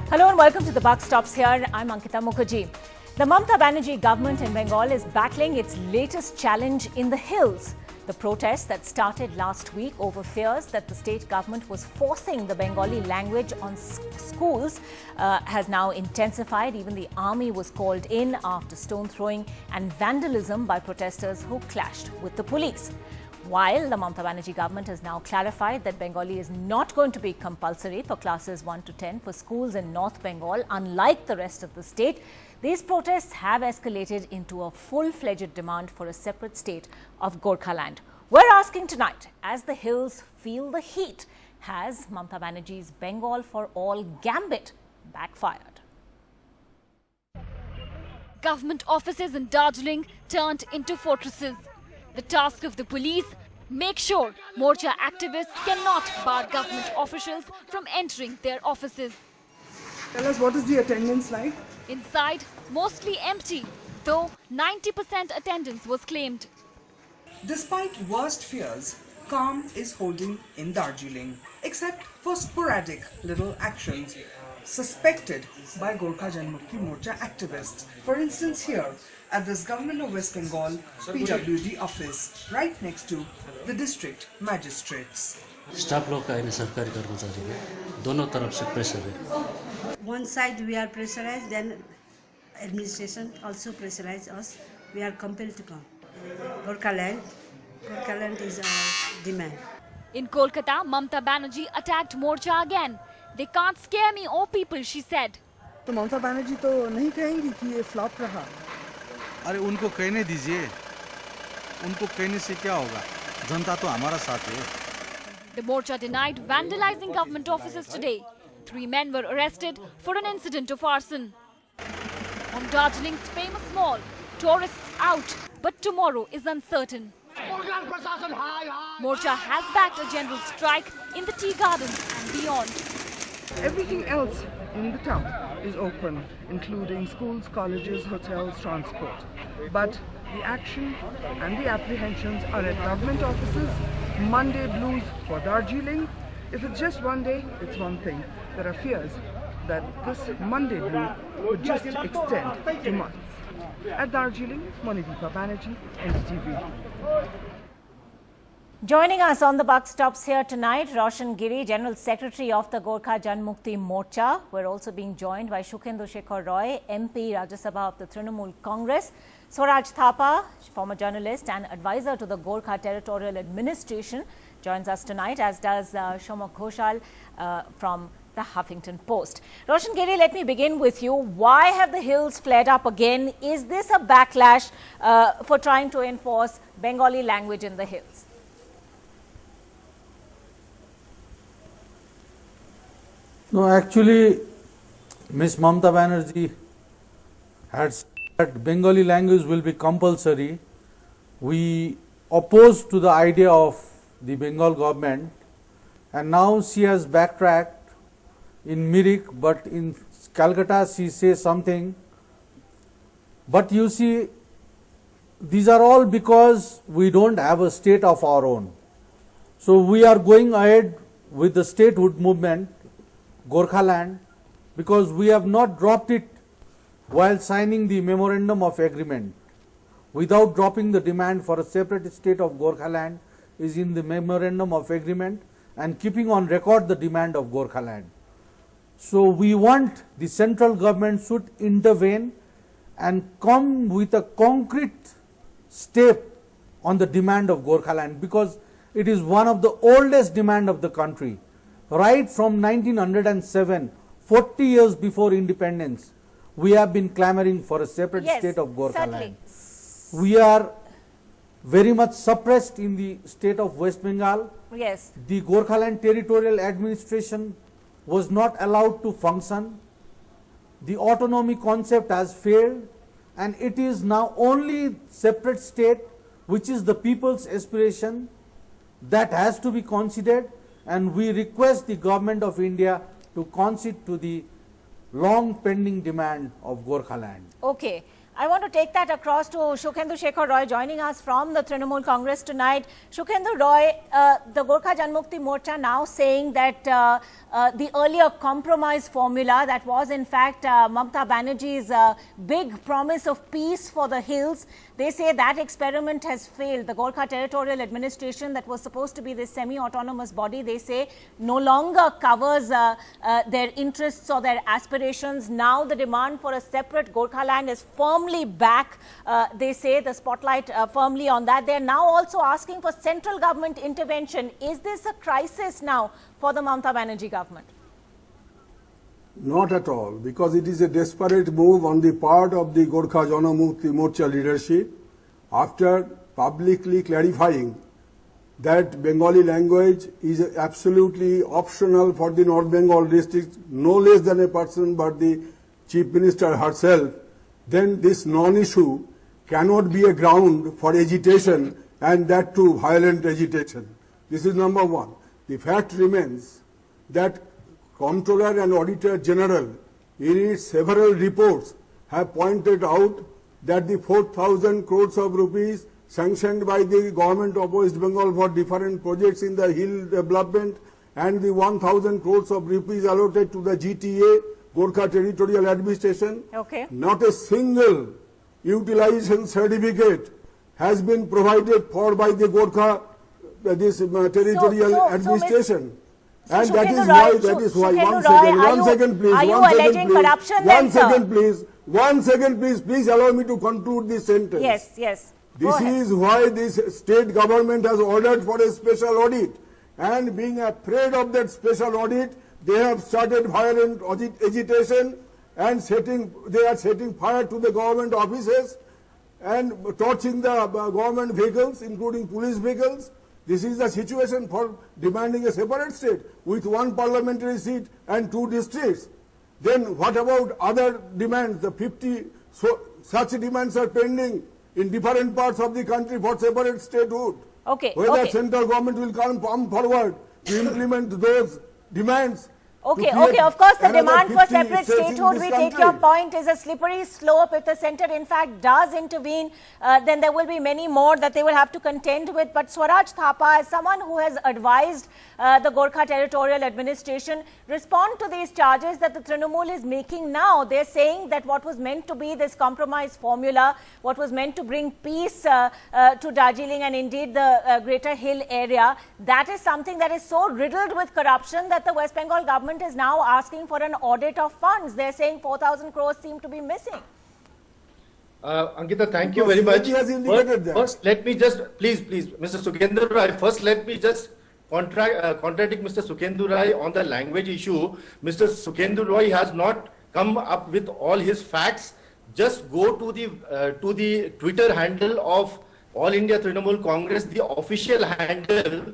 Hello and welcome to The Buck Stops Here. I'm Ankita Mukherjee. The Mamata Banerjee government in Bengal is battling its latest challenge in the hills. The protest that started last week over fears that the state government was forcing the Bengali language on schools has now intensified. Even the army was called in after stone throwing and vandalism by protesters who clashed with the police. While the Mamata Banerjee government has now clarified that Bengali is not going to be compulsory for classes 1 to 10 for schools in North Bengal, unlike the rest of the state, these protests have escalated into a full-fledged demand for a separate state of Gorkhaland. We're asking tonight, as the hills feel the heat, has Mamata Banerjee's Bengal for All Gambit backfired? Government offices in Darjeeling turned into fortresses. The task of the police: make sure Morcha activists cannot bar government officials from entering their offices. Tell us, what is the attendance like? Inside, mostly empty, though 90% attendance was claimed. Despite worst fears, calm is holding in Darjeeling, except for sporadic little actions suspected by Gorkha Janmukti Morcha activists. For instance, here at this Government of West Bengal PWD office, right next to the district magistrates. Staff लोग का है सरकारी कर्मचारी है दोनों तरफ से pressure है One side we are pressurized, then administration also pressurized us. We are compelled to come. Gorkhaland is our demand. In Kolkata, Mamata Banerjee attacked Morcha again. They can't scare me, oh people, she said. तो ममता बनर्जी तो नहीं कहेंगी कि ये flop रहा? अरे उनको कहने दीजिए, उनको कहने से क्या होगा? जनता तो हमारा साथ है. The Morcha denied vandalizing government offices today. 3 men were arrested for an incident of arson. On Darjeeling's famous mall, tourists out, but tomorrow is uncertain. Morcha has backed a general strike in the tea gardens and beyond. Everything else in the town is open, including schools, colleges, hotels, transport. But the action and the apprehensions are at government offices. Monday blues for Darjeeling. If it's just one day, it's one thing. There are fears that this Monday blue would just extend to months. At Darjeeling, Ms Banerjee, NDTV. Joining us on the Buck Stops here tonight, Roshan Giri, General Secretary of the Gorkha Janmukti Morcha. We're also being joined by Shukhendu Shekhar Roy, MP, Rajya Sabha of the Trinamool Congress. Swaraj Thapa, former journalist and advisor to the Gorkha Territorial Administration, joins us tonight, as does Shomak Ghoshal from the Huffington Post. Roshan Giri, let me begin with you. Why have the hills flared up again? Is this a backlash for trying to enforce Bengali language in the hills? No, actually, Ms Mamata Banerjee had said that Bengali language will be compulsory. We opposed to the idea of the Bengal government, and now she has backtracked in Mirik, but in Calcutta she says something. But you see, these are all because we don't have a state of our own. So we are going ahead with the statehood movement, Gorkhaland, because we have not dropped it while signing the memorandum of agreement. Without dropping the demand for a separate state of Gorkhaland is in the memorandum of agreement, and keeping on record the demand of Gorkhaland. So we want the central government should intervene and come with a concrete step on the demand of Gorkhaland, because it is one of the oldest demand of the country. Right from 1907, 40 years before independence, we have been clamoring for a separate state of Gorkhaland. We are very much suppressed in the state of West Bengal. Yes. The Gorkhaland Territorial Administration was not allowed to function. The autonomy concept has failed, and it is now only separate state, which is the people's aspiration, that has to be considered. And we request the government of India to concede to the long pending demand of Gorkhaland. Okay. I want to take that across to Shukhendu Shekhar Roy joining us from the Trinamool Congress tonight. Shukhendu Roy, the Gorkha Janmukti Morcha now saying that the earlier compromise formula that was in fact Mamata Banerjee's big promise of peace for the hills, they say that experiment has failed. The Gorkha Territorial Administration that was supposed to be this semi-autonomous body, they say no longer covers their interests or their aspirations. Now the demand for a separate Gorkhaland is firmly back. They say the spotlight firmly on that. They are now also asking for central government intervention. Is this a crisis now for the Mamata Banerjee government? Not at all, because it is a desperate move on the part of the Gorkha Janmukti Morcha leadership after publicly clarifying that Bengali language is absolutely optional for the North Bengal district, no less than a person but the Chief Minister herself. Then this non-issue cannot be a ground for agitation, and that too violent agitation. This is number one. The fact remains that Comptroller and Auditor General in its several reports have pointed out that the 4,000 crores of rupees sanctioned by the government of West Bengal for different projects in the hill development and the 1,000 crores of rupees allotted to the GTA, Gorkha Territorial Administration, not a single utilization certificate has been provided for by the Gorkha Territorial Administration. And that is why, one second please, please allow me to conclude this sentence. Yes. This is why this state government has ordered for a special audit, and being afraid of that special audit, they have started violent agitation and they are setting fire to the government offices and torching the government vehicles, including police vehicles. This is the situation for demanding a separate state with one parliamentary seat and 2 districts. Then what about other demands? The 50 such demands are pending in different parts of the country for separate statehood. Whether central government will come forward to implement those demands. Of course, the demand for separate statehood, we take your point, is a slippery slope. If the centre, in fact, does intervene, then there will be many more that they will have to contend with. But Swaraj Thapa, as someone who has advised the Gorkha Territorial Administration, respond to these charges that the Trinamool is making now. They're saying that what was meant to be this compromise formula, what was meant to bring peace to Darjeeling and indeed the Greater Hill area, that is something that is so riddled with corruption that the West Bengal government is now asking for an audit of funds. They're saying 4,000 crores seem to be missing. Ankita, thank you very much. First, let me just, please, Mr. Sukhendu Rai, first let me just contradict Mr. Sukhendu Rai on the language issue. Mr. Sukhendu Rai has not come up with all his facts. Just go to the Twitter handle of All India Trinamool Congress, the official handle.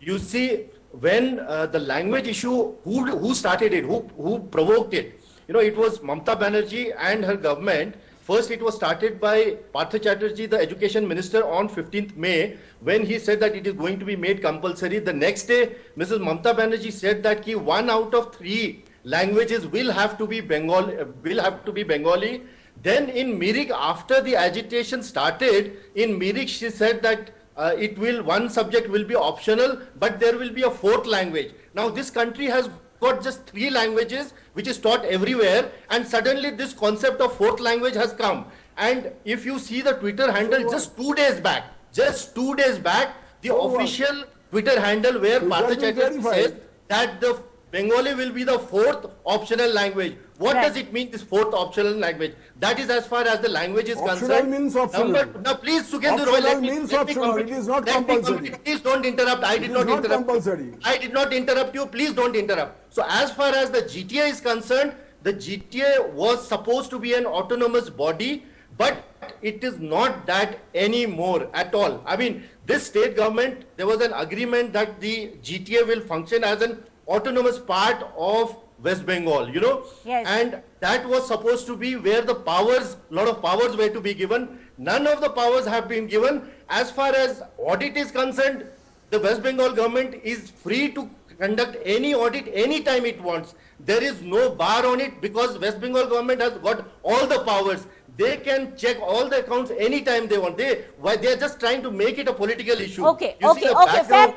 You see, when the language issue, who started it, who provoked it? You know, it was Mamata Banerjee and her government. First, it was started by Partha Chatterjee, the Education Minister, on 15th May, when he said that it is going to be made compulsory. The next day, Mrs. Mamata Banerjee said that 1 out of 3 languages will have to be Bengali. Then in Mirik, after the agitation started, in Mirik she said that one subject will be optional, but there will be a 4th language. Now this country has got just 3 languages which is taught everywhere, and suddenly this concept of 4th language has come. And if you see the Twitter handle, just 2 days back, the official Twitter handle where Partha Chatterjee says that the Bengali will be the 4th optional language. What does it mean, this 4th optional language? That is as far as the language is concerned. Means optional. Now please, Sukhendu Roy, let me optional. It is not compulsory. Please don't interrupt. I did not interrupt you. Please don't interrupt. So as far as the GTA is concerned, the GTA was supposed to be an autonomous body, but it is not that anymore at all. I mean, this state government, there was an agreement that the GTA will function as an autonomous part of West Bengal, you know, and that was supposed to be where the powers, lot of powers were to be given. None of the powers have been given. As far as audit is concerned, the West Bengal government is free to conduct any audit anytime it wants. There is no bar on it because West Bengal government has got all the powers. They can check all the accounts anytime they want. They are just trying to make it a political issue. Okay, fair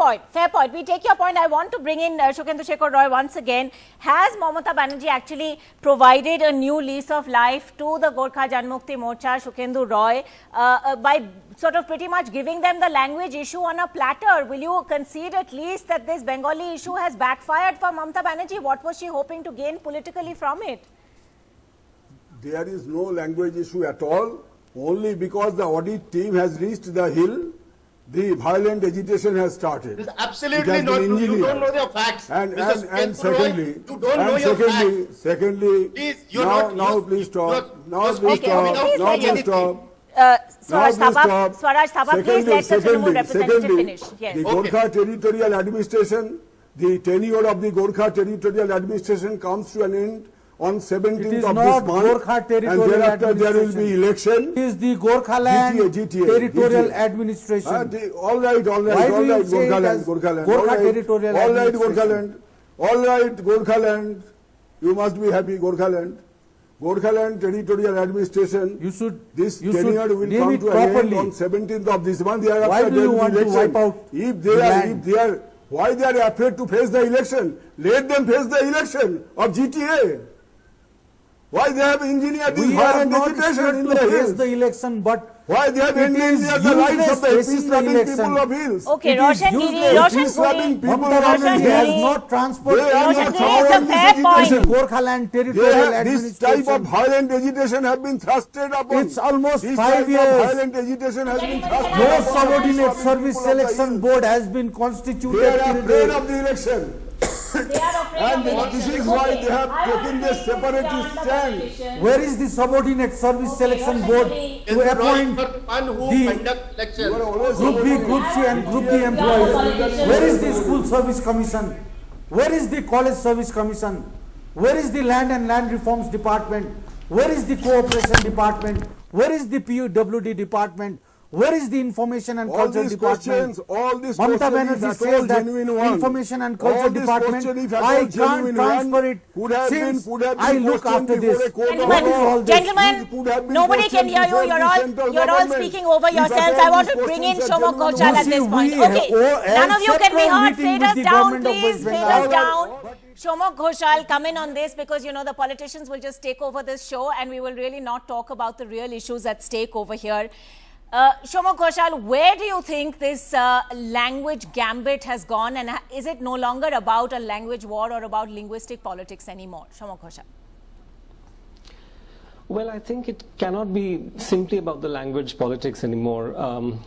point. We take your point. I want to bring in Shukendra Shekhar Roy once again. Has Mamata Banerjee actually provided a new lease of life to the Gorkha Janmukti Morcha, Shukendra Roy, by sort of pretty much giving them the language issue on a platter? Will you concede at least that this Bengali issue has backfired for Mamata Banerjee? What was she hoping to gain politically from it? There is no language issue at all. Only because the audit team has reached the hill, the violent agitation has started. This is absolutely not true. You don't know the facts. And secondly, you don't know your facts. Secondly, please, please stop. Swaraj Thapa, please let the Trinamool representative finish. Yes. The Gorkha territorial administration, the tenure of the Gorkha territorial administration comes to an end on 17th of this month, Gorkha territorial and thereafter there will be election. It is the Gorkhaland territorial administration. All right, Gorkhaland. You must be happy, Gorkhaland. Gorkhaland territorial administration. This tenure will come to an end on 17th of this month. Why do you want to wipe out why they are afraid to face the election? Let them face the election of GTA. Why they have engineered this violent agitation in the hills? The election, but why they have endangered the lives of the peace-loving people of hills? Okay, Roshan Giri has not transferred Gorkhaland territorial administration. This type of violent agitation have been thrusted upon. It's almost 5 years. Violent agitation has been thrusted No subordinate service selection board has been constituted. They are afraid of the election. And this is why they have taken this separatist stand. Where is the subordinate service selection board to appoint the Group B, Group C and Group D employees? Where is the School Service Commission? Where is the College Service Commission? Where is the Land and Land Reforms Department? Where is the Cooperation Department? Where is the PUWD Department? Where is the Information and Culture Department? Mamata Banerjee says that Information and Culture Department, I can't transfer it since I look after this. Gentlemen, nobody can hear you. You're all speaking over yourselves. I want to bring in Shomok Ghoshal at this point. Okay, none of you can be heard. Fade us down, please. Fade us down. Shomok Ghoshal, come in on this because, you know, the politicians will just take over this show and we will really not talk about the real issues at stake over here. Shomok Ghoshal, where do you think this language gambit has gone, and is it no longer about a language war or about linguistic politics anymore? Shomok Ghoshal. Well, I think it cannot be simply about the language politics anymore.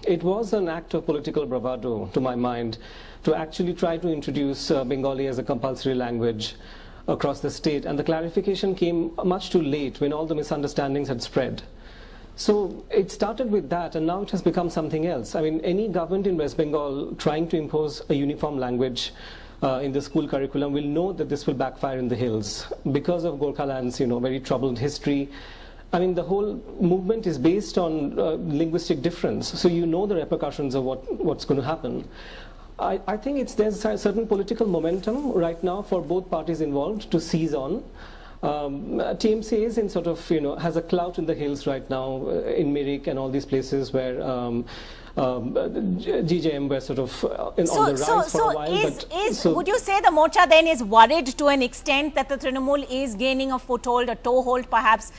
It was an act of political bravado, to my mind, to actually try to introduce Bengali as a compulsory language across the state, and the clarification came much too late when all the misunderstandings had spread. So it started with that, and now it has become something else. I mean, any government in West Bengal trying to impose a uniform language in the school curriculum will know that this will backfire in the hills because of Gorkhaland's, very troubled history. I mean, the whole movement is based on linguistic difference, so you know the repercussions of what's going to happen. I think there's a certain political momentum right now for both parties involved to seize on. TMC is in sort of, has a clout in the hills right now, in Mirik and all these places where GJM were sort of on the rise for a while. Would you say the Morcha then is worried to an extent that the Trinamool is gaining a foothold, a toehold perhaps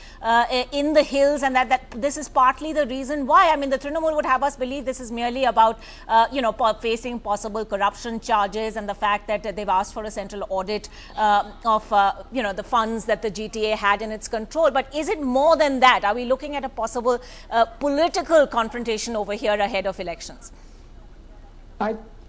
in the hills, and that this is partly the reason why? I mean, the Trinamool would have us believe this is merely about, facing possible corruption charges and the fact that they've asked for a central audit of, the funds that the GTA had in its control. But is it more than that? Are we looking at a possible political confrontation over here ahead of elections?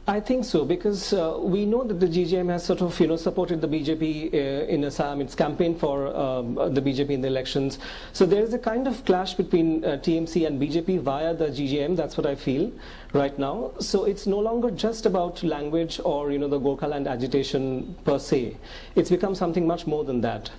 I think so, because we know that the GJM has sort of supported the BJP in Assam. It's campaigned for the BJP in the elections. So there is a kind of clash between TMC and BJP via the GJM. That's what I feel right now. So it's no longer just about language or the Gorkhaland agitation per se. It's become something much more than that.